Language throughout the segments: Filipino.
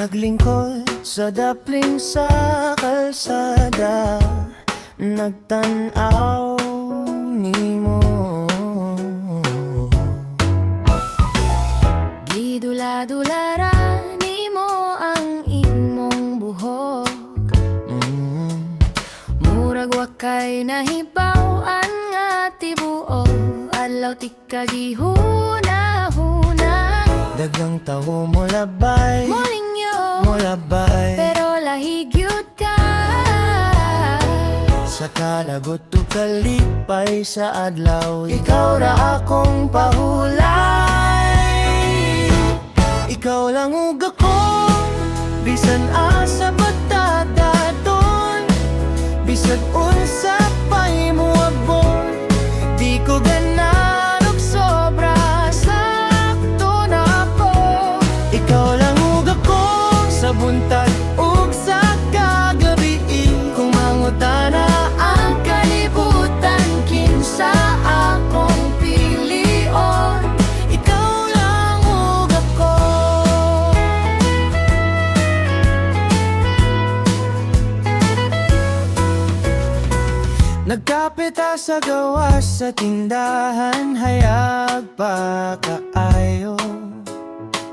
Naglingkod sa dapling sa kalsada, nagtan-aw nimo. Gidula-dulara nimo ang imong buhok. Murag wakay nahibaw-an nga tibuo, adlaw ti kagihuna-huna. Dagang tawo mo labay, Molingyo, mo labay, pero lahigyud ka. sa kalagot o kalipay sa adlaw, ikaw ra akong pahulay. Ikaw lang ug ako, bisan asa patataton, bisag unsa pa'y muabot. Di ko ganan og sobra, sakto na po. Ikaw lang ug ako, sa buntag ug sa kagabi. Kung mangutana ang kalibutan, kinsa akong pilion, ikaw lang ug ako. Nagkapita sa gawas sa tindahan, hayag pa kaayo.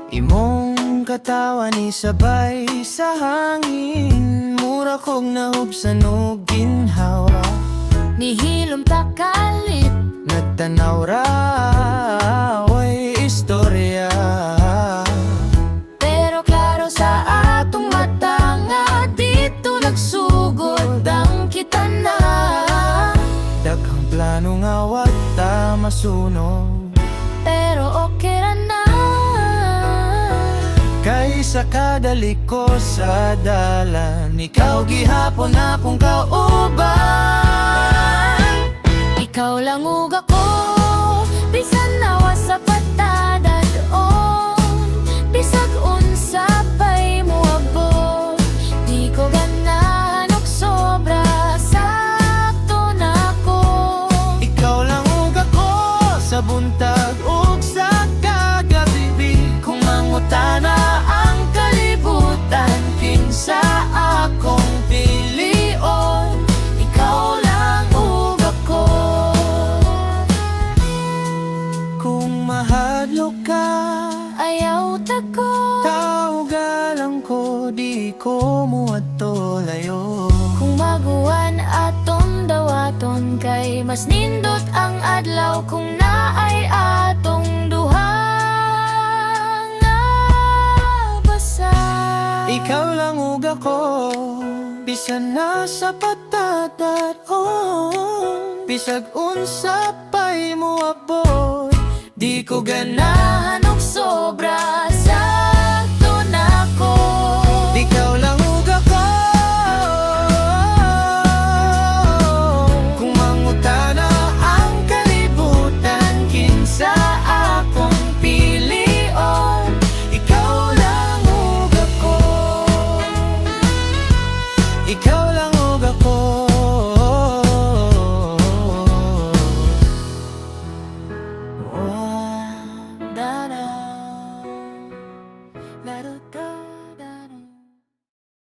Imong katawan isabay sa hangin, mura kong nahubsan og ginhawa. Nihilom ta kalit, Nagtanaw ra, way istorya. pero klaro sa atong mata nga dito nagsugod ang kita na. Daghang plano nga wata masunog, Pero okay ra na. kay sa kadaliko sa dalan, ikaw gihapon akong kauban. Ikaw lang ug ako, bisan nawa sa patada doon, bisag unsa pa'y muabot. Di ko ganahan og sobra, sakto na ko. Ikaw lang ug ako, sa buntag ug sa kagabi. Kung mangutana ang kalibutan, kinsa akong pilion, ikaw lang ug ako. Kung mahadlok ka, Ayaw ta ko, tawgalan ko, di ko muadto layo. kung maguwan aton dawaton, kay mas nindot ang adlaw kung naay atong duha nga basa. Ikaw lang ug ako, bisan nasa patatat, bisag unsa pa'y muabot. Di ko Ganahan og sobra,